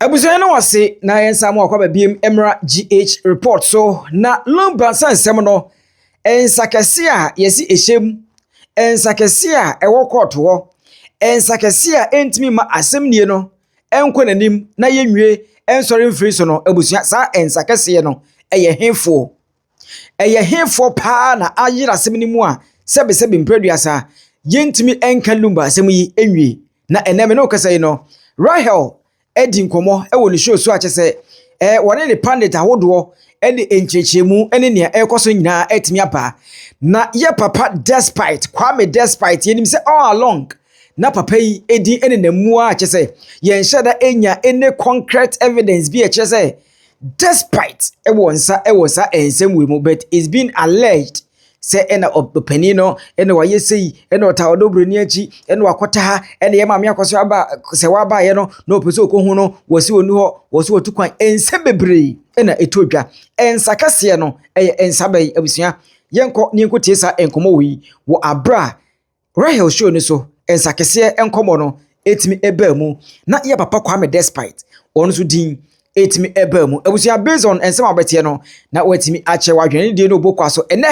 Abusua no wase na yensa mo akwa biem emra GH report so na Lumba NSEMSEM no ensakese a yesi ehyem ensakese a ewo court ho ensakese a entimi ma asem no enko nanim na yenwie ensori mfiri so no abusua sa ensakese no eye hefo pa na ayira asem ni mu a sebe mpreduasa yentimi enka Lumba asem yi enwie na eneme no kasa yi no Rahel edi nkomo ewo ni show so achese wone ne pandit ahodo ene enchechemu ene ne ekoso nyina etimi apa na ye papa despite yenim se all along na papa yi edi ene namu achese ye nhyeda enya ene concrete evidence bi achese despite ewo sa ensem we mu but is being alleged say ena openino ena wayesei ena Odo Bronii achi ena wakota ha ena ye Maame Akosua ba Serwaa ba ye no na opese okohu no wasi onu ho wasi otukwan ense bebre ena etodwa ensakase no ensabai abusua yenko ni nkotie sa enkomo wi wo abra Rahel show ni so ensakase enkomo no etimi ebamu na ye papa Kwame despite onu so din etimi ebamu abusua based on ensem abetie no na watimi ache wadwene die no bokwa so ene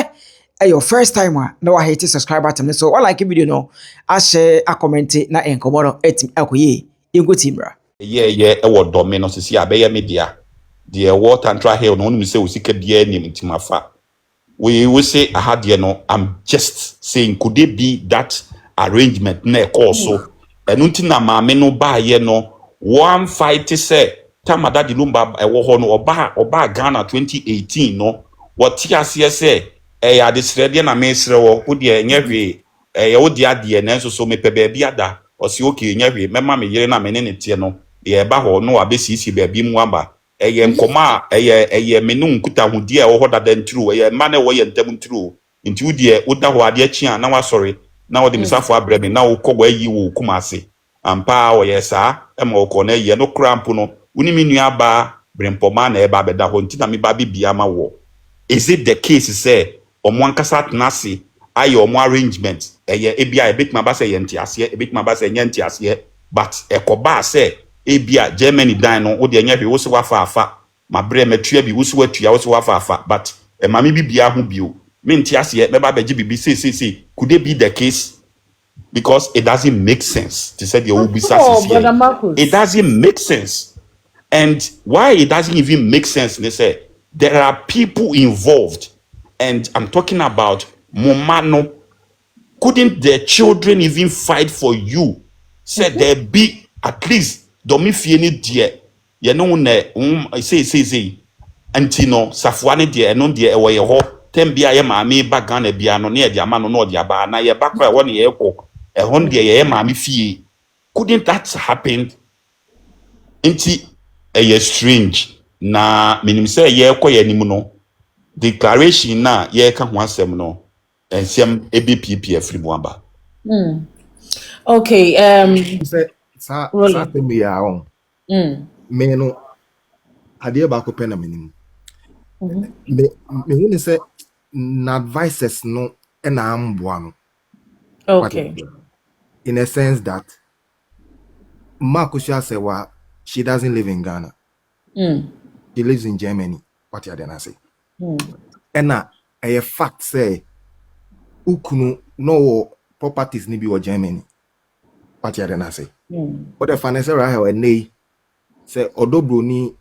your first time no wa hit subscribe button so all like video no a share a comment na enkomo no etim akoye ingo timra e wo dome no sisi abeye media the water and try here no nim say usika bia nim timafa we say I had no I'm just saying could it be that arrangement na so enunti na maame no ba ye no one fight say tamada di Lumba e wo ho no oba Ghana 2018 no what ase say ya desrede na mesre wo wo de nyahwe wo de ade na nso so mepe ba bia da o se okay nyahwe mema me yere na me ne tie no ye ba ho no abesisi ba bi mu aba ye nkoma ye me nu nkuta hudi wo ho dada ntru ye ma na wo ye ntam ntru nti wo de wo da ho ade achi a na wa sorry na wo de misafo abre me na wo kogwa yi wo kuma ase ampa wo ye sa e ma wo ko na ye no krampo no woni me nua ba brempoma na e ba beda ho nti na me ba bibia ma wo. Is it the case say omwankasa tenase aye omo arrangement ebia ebetuma ba say yenti ase ebetuma ba say nyenti ase but ekoba say ebia Germany dan no wo de nya hwe wo se wafa afa mabre matua bi wo se watua wo se wafa afa but mame bibia ho bio menti ase me ba beji bibi say could it be the case because it doesn't make sense to say the obisa it doesn't make sense. And why it doesn't even make sense, they say there are people involved. And I'm talking about Momano. Couldn't their children even fight for you? Said there be at least domifieni dear. You know, say, Antino, Safwani dear, and non dear away a ho, Tembia Yamami, Bagana Biano near Diamano, no Diabana, ya back by 1 year ago, a Hondia Yamami fee. Couldn't that happen? Inti a strange na minim say ye koye nimuno. Declaration na ye ka ho asem no ensem EBPP afri mu aba. Okay, sa temi ya on me no ade ba ko pena menim me hu say na advices no na amboa no. Okay, in a sense that Maame Akosua Serwaa, she doesn't live in Ghana. She lives in Germany. What you then say? And a fact say ukunu no properties ni bi wo Germany. What you then say? But the financial Rahel and nay say Odo Bronii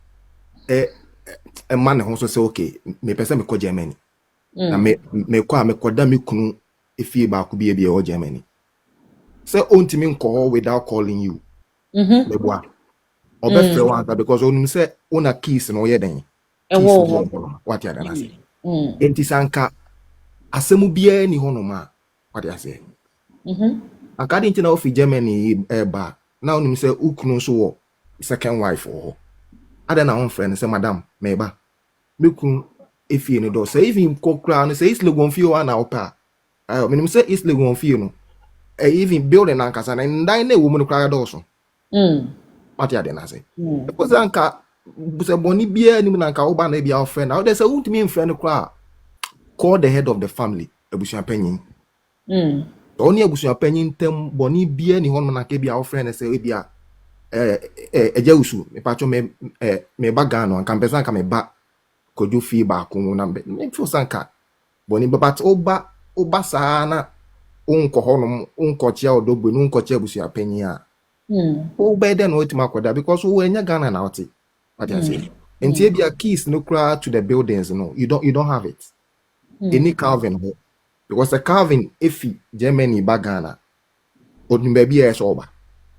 a man who say okay, me person me ko Germany. Na me ko da me kunu ifi ba ku bi e o Germany. Say Auntie Naa call without calling you. Meboa. Obefre wanta because onum say una keys no ye den. What you then say? Enti sanka asemu bia ni honoma what you say according to now fi Germany ba now nim say ukunu so wo second wife or ada na on friend say madam meba mekun efie ni do say even kokra no say isle gon fie na opa ayo nim say isle gon fie no even building ankasa na ndan na wo mu no kra do so what you then say because anka busa boni bia ni na nka wo ba na bia friend now they say ultimate friend kra call the head of the family abusuapanyin only abusuapanyin tem boni bia ni hono na ke bia wo friend say bia Ejausu me pacho me ba Ghana anka mpesa anka me ba kojo fi ba ko na me feel sanka boni but oba saa na unkɔ hɔnom unkɔkyia Odo Bronii unkɔkyia abusuapanyin a wo bɛyɛ dɛ na otima akɔda because wo anya Ghana na wote what I say nti ebia keys no kra to the buildings no you don't have it any Calvin ho because the Calvin efi Germany ba Ghana odum ba bia so oba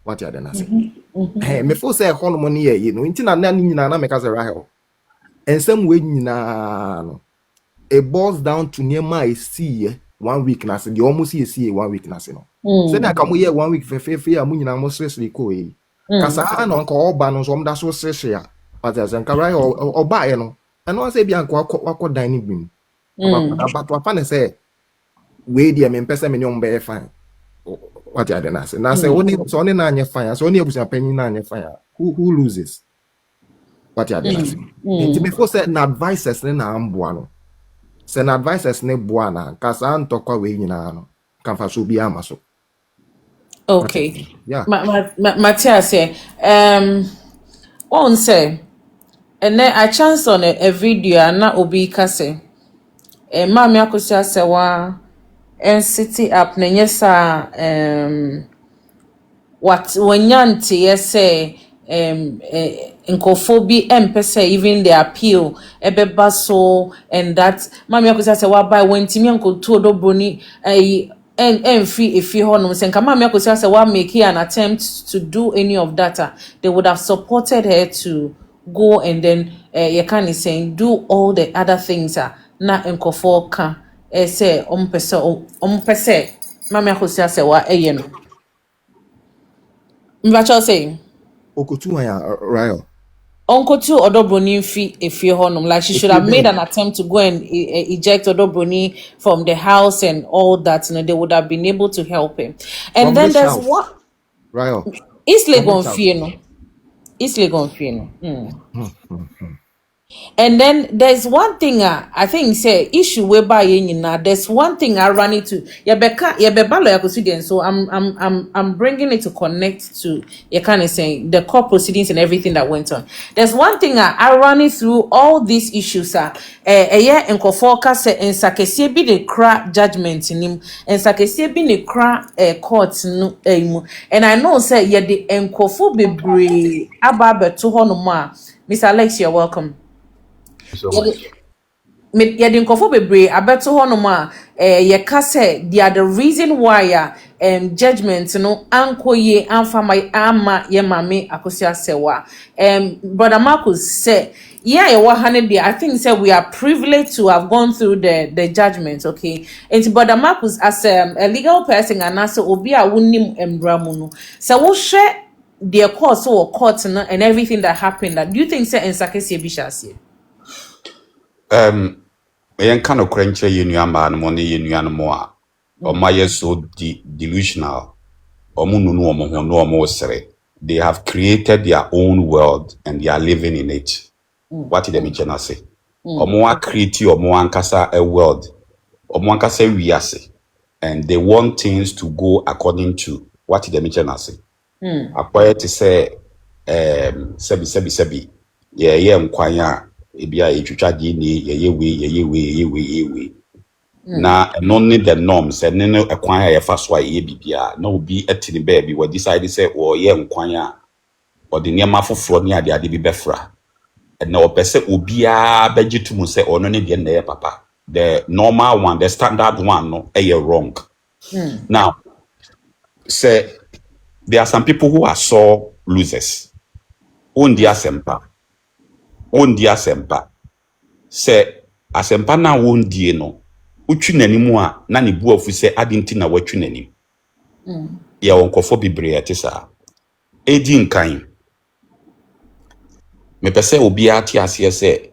what I dey say me feel say hɔnom no yɛ no nti na nyina na me ka say Rahel ensem we nyina no it boils down to near I see 1 week na say the almost see 1 week na say no say na kamu here 1 week fe amu nyina mo sresre ko yi kasa na nka oba no so mda so sresre a but as nka right oba ye no eno say bia nka wakọ dan ni bim but apa ne say we dia me mpese me nyom be fine what ya dey na say only so only na anye fine so only abusuapanyin na anye fine who loses what ya dey na say nti before say na advisors na amboa no sen advisors ne buana kasa ntokwa we nyina no kamfa so bia maso Okay. yeah Matthias, on say, and then I chance on a video na obi kase. Maame Akosua Serwaa and city up na nyesa what wanyanti say nkofo bi empese even the appeal ebeba so and that Maame Akosua Serwaa by when timi nkoto Odo Bronii and free if you honor saying Maame Akosua Serwaa make an attempt to do any of that they would have supported her to go and then you can saying do all the other things na nkofo ka say ompese Maame Akosua Serwaa no mbacho say okotu ya Ryle Uncle to Odo Bronii fi efie honum like she should have made an attempt to go and eject Odo Bronii from the house and all that. You know, they would have been able to help him. And from then there's house? what Ryle East Legon Fie no. East Legon Fie no. And then there's one thing I think say issue whereby there's one thing I run into so I'm bringing it to connect to you kind of saying the court proceedings and everything that went on. There's one thing I run it through all these issues year enkofoka say ensakese bi the cra judgment in him ensakese bi the cra court no and I know say yeah the enkofo bebre aba to honoma Mr. Alex, you're welcome. So much. Yeah, the nkofo bebre abeto honoma ye ka say they are the reason why judgment no ankoye amfa ama ye Maame Akosua Serwaa. Brother Marcus say yeah I think say we are privileged to have gone through the judgment, okay? And Brother Marcus as a legal person and also obi a wonim embramu no so wo share the course or court and everything that happened that do you think say ensakese bi shase yen kind of cranche yenuamba no money yenuan mo a omaye so delusional omununu omo no omo sere they have created their own world and they are living in it what did them chena say omo a create omo ankasa a world omo ankasa wiase and they want things to go according to what did them chena say akwai to say sebi ye nkwanya ebia etwitwa de ni ye na no need the norms and no ekwan ya fa so ye bibia na obi etini ba bi we decide say o ye nkwanya o de niam afoforo ni ade bi befra na opese obia begitum say ono ne de na ye papa the normal one the standard one no wrong now say there are some people who are so losers ondi asempa se asempa na wondie no utwi nanimu a na ne bu afu se adinti na watwi nanim ya wonkofo bibre etisa edi nkan me pese obi ati ase se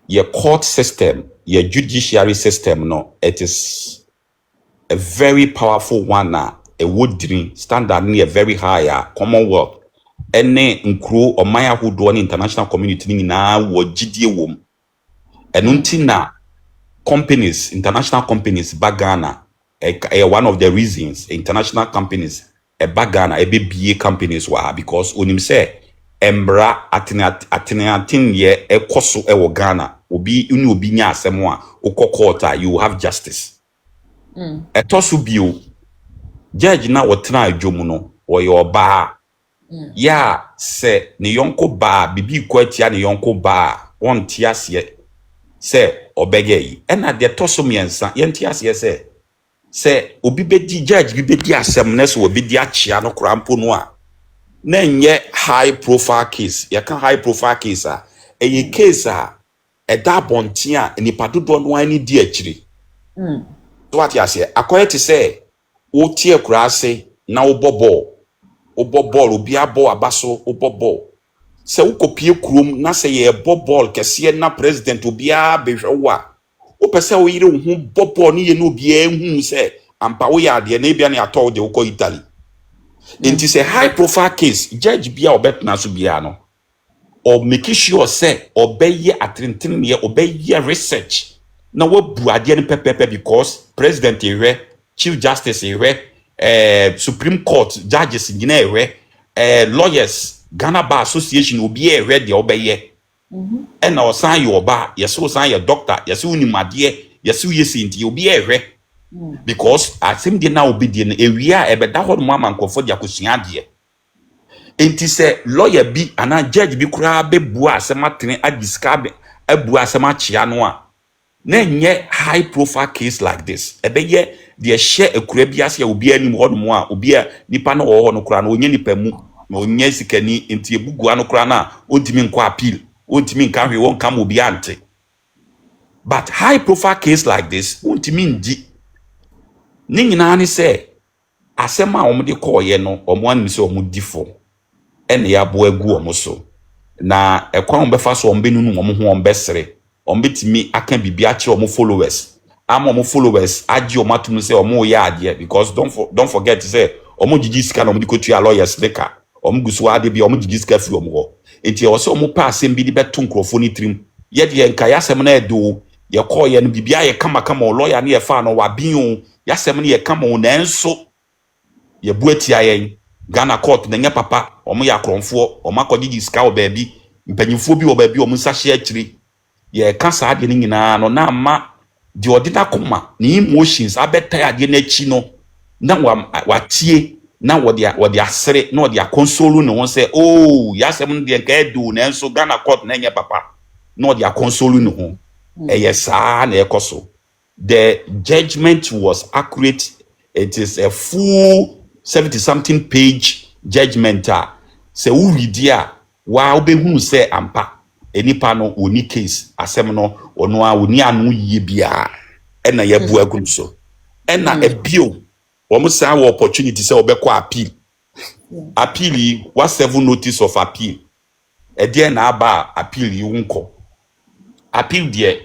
ye court system ye judiciary system no it is a very powerful one na a woodrin standard near very higher commonwealth ene nkro omaya hodo ni international community ni na wo gidie wom enunti na companies international companies bagana one of the reasons international companies Ghana BA companies were because onim say embra atenatin ye ekoso ewo Ghana obi uni obi nya asem a ukọ court you have justice. Etoso bio judge na wotena adwomu no oye oba ya se ne yonko ba bibi kwatia ne yonko ba wonte ase se obege yi ena de toso miensa yente ase se obi bedi judge bi bedi asem na so obi di achia no krampo no a na nye high profile case ya kan high profile case a eye case a eda bonten a nipa dodo no ani di akiri so what ya say akoyete say wo tie kura ase na wo bobol obi abo abaso wo bobol se wo kopie krom na se ye bobol kese na president obi a behwewa wo pese wo yire wo hu bobol ni ye no obi a hu se ampa wo ya de na bia na atọ de wo ko Italy. It is a high profile case. Judge bia obetna so bia no. Or make sure say obey atrintin ye obey research. Na we buade ne pepepe because president ewe, chief justice ewe, Supreme Court judges nyina ewe, lawyers Ghana Bar Association obi ewe de obeye. And na osan ye oba, yeso osan ye doctor, yeso unimade, yeso yesinti obi ewe. Because asim de na obedient ewia ebeda ho mo amankofo de akosua de enti se lawyer bi ana judge bi kura bebu asem atene adiscabe abu asem achia no a na nye high profile case like this ebeye de share ekura bi ase obi anim ho no a obi a nipa no ho no kura na onye nipa mu na onye sikani enti ebugu ano kura na ontimi nko appeal ontimi nka hwe won kam obi ante but high profile case like this ontimi ndi ni nyina ni se asema omde koye no omo anim se omo difo ene ya bo agu omo so na ekwan befa so ombe nunu omo ho ombesere ombetimi aka bibia che omo followers ama omo followers agi omo atum se omo ya ade because don't forget say omo gigi sika no omo dikotu ya lawyers leka omo gusu ade bia omo gigi sika fi omo ho enti o se omo pa asem bi di beto nkrofo ni trim ye de nka ya asem na edo ye koye no bibia ye kama lawyer na ye fa no wa bin yasem ne ye kama onenso ye buatia yen Ghana court na nya papa omo ya kronfo omo akodi sika o baabi mpanyimfo bi o baabi omo nsahye akiri ye kasa ade ne nyina no na ama de odida koma ni emotions abeta ade na chi no na watie na wode asere na wode akonsolu no won say oh yasem de nka edu na enso Ghana court na nya papa na wode akonsolu no ho eyesa na ekoso. The judgment was accurate. It is a full 70-something page judgment. Se u redia wa obehu se ampa enipa no oni case asem no ono a oni anu yie bia ena ye bu agum so ena ebio wo mo say opportunity se obekọ appeal appeal what 7 notice of appeal e dia na aba appeal yi unko appeal there.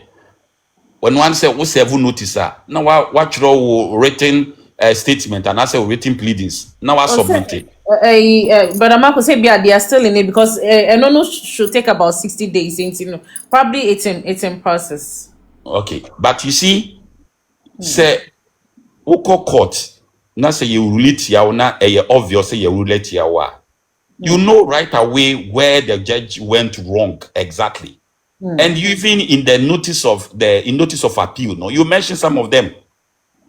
When one say we serve notice now what written statement and I say written pleadings now I submitted. But I'm say they are still in it because no should take about 60 days into probably it's in process. Okay, but you see, say Oko court now say you rule it ya na obvious say you rule it ya wa. You know right away where the judge went wrong exactly. And you even in the notice of appeal, no, you mentioned some of them.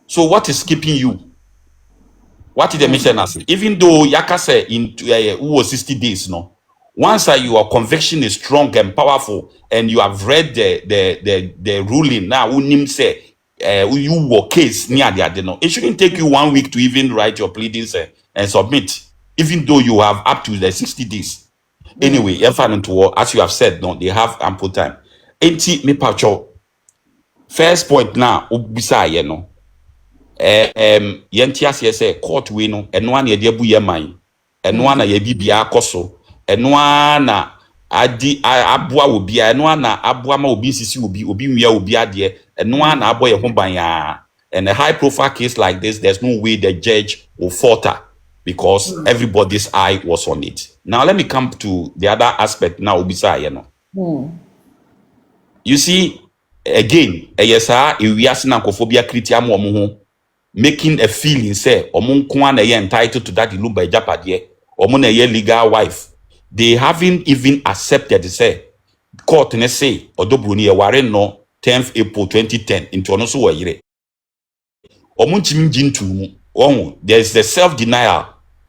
So what is keeping you? What did they mention as? Even though Yaka say in 60 days, no, once your conviction is strong and powerful, and you have read the ruling now, unim say you were case near the no, it shouldn't take you 1 week to even write your pleadings and submit, even though you have up to the 60 days. Anyway, as you have said, no, they have ample time. Enti me pacho. First point now, ubisa ye no. Yenti as say court we no, eno an ye debu ye man, eno an ye bibia akoso, eno na adi abua obi, eno na abua ma obi sisi obi nwia obi ade, eno na abo ye ho ban ya. And a high profile case like this, there's no way the judge will falter because everybody's eye was on it. Now let me come to the other aspect now ubisa ye no. You see again, yesa ewiase na nkofobia kriti am omo ho making a feeling say omo nko na ye entitled to that Lumba ejapade omo na ye legal wife. They haven't even accepted say court ne say Odo Bronii ware no 10th April 2010 into ono so Oyere. Omo ntimi ngintu mu. There is the self denial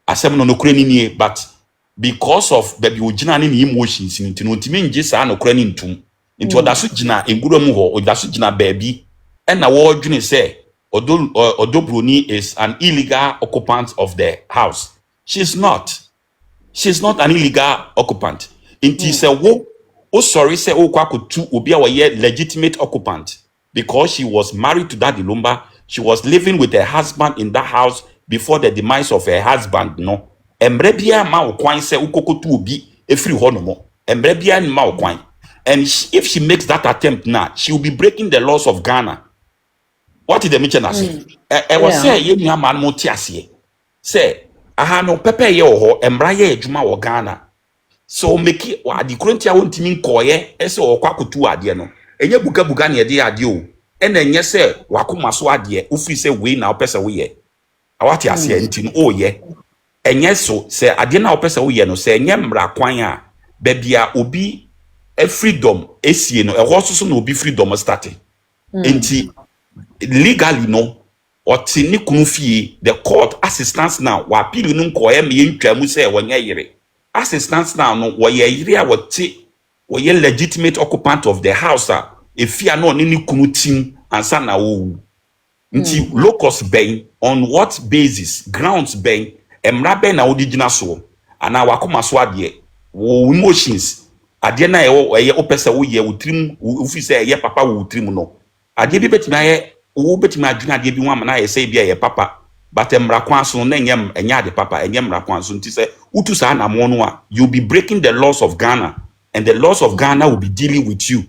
asem no nokure ni but because of baby ogina ne emotions nti no ntimi ngi sa nokure ni ntum. Nti odaso gina enguro mu ho odaso gina baby na wo dwene say Odo Bronii is an illegal occupant of the house. She's not. She's not an illegal occupant. Inti say wo sorry say o kwa kutu obi a ye legitimate occupant because she was married to that Lumba. She was living with her husband in that house before the demise of her husband. No, emre bia ma okwan say ukokotu obi efiri ho no mo. Emre bia ni ma okwan. And if she makes that attempt now, she will be breaking the laws of Ghana. What did the mention as? I was say ye nua man mo ti ase. Say aha no pepe ye ho emra ye adwuma wo Ghana. So make it the current ya wontimi nkoye ese okwakotu ade no. Enye buga na ye de ade o. And enye say wakoma so ade ofi say we na opese wo ye. Awati ase ntin o ye. Enye so say ade na opese wo ye no say enye mra kwan a bebia obi freedom esie no e ho so na obi freedom starting. Enti legally no otini kunfie the court assistance now wa appeal no nkoye me ntwamu say wonye yere assistance now no wo ye yere a woye legitimate occupant of the house a efia no ni kunu tim ansa na wo nti locus ben on what basis grounds ben emra ben na odigina so ana wakoma so ade wo emotions ade na ye opese wo ye utrim ufi say ye papa wo utrim no ade bi betima ye wo betima adwuna ade bi ho amana ye say bia ye papa but emra kwan so na enyem enya ade papa enyem emra kwan so nti say utu sa na mo no a you be breaking the laws of Ghana and the laws of Ghana will be dealing with you.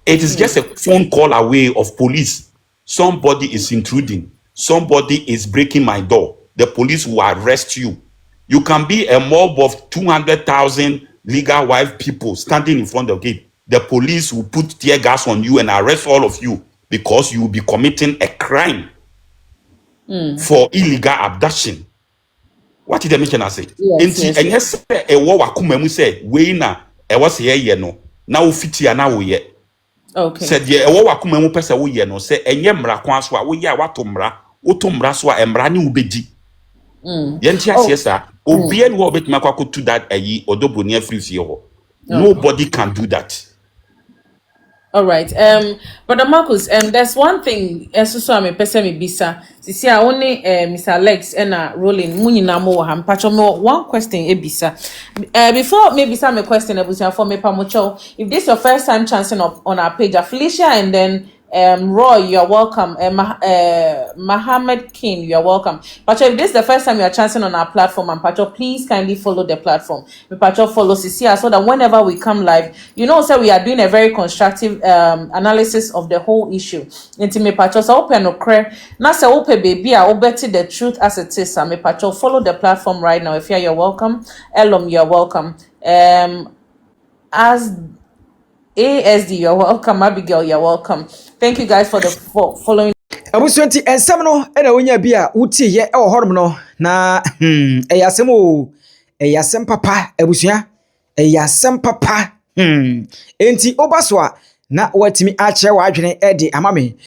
It is just a phone call away of police. Somebody is intruding, somebody is breaking my door, the police will arrest you. You can be a mob of 200,000 legal wife people standing in front of the gate. The police will put tear gas on you and arrest all of you because you will be committing a crime for illegal abduction. What did the missioner say? Yes. And yes, a war wakumamu said, we na, a was here, no, now fiti na we ye. Okay. Said, ye, a war wakumamu pesa we ye, no, say, and yemra kwanswa, we ya watumra, utumra swa, emrani ubedi. Yentia sir, obien wo bet makwako to that Odo Bronii free here. Nobody can do that. All right. Brother Marcus, there's one thing. So I'm a person me bisa. See, I only Mr. Alex and rolling. Muni na mo ham. Pacho mo one question ebisa. Before maybe some question ebusia for me pamocho. If this is your first time chancing up on our page, Felicia and then Roy, you're welcome. Mohammed King, you're welcome. Pacho, if this is the first time you're chancing on our platform, and Pacho, please kindly follow the platform. Pacho, follow Cecilia so that whenever we come live, you know, so we are doing a very constructive analysis of the whole issue. Into me Pacho, so open no cre. Now say open baby, I obeti the truth as it is. Me Pacho, follow the platform right now. If you're welcome. Elom, you're welcome. As ASD, you're welcome. Abigail, you're welcome. Thank you guys for following. Abusuanti ensem no na wonya bi a uti ye e wo horom no na eyasem o eyasem papa abusua eyasem papa enti obaso a na watimi a kire wa adwene e de amame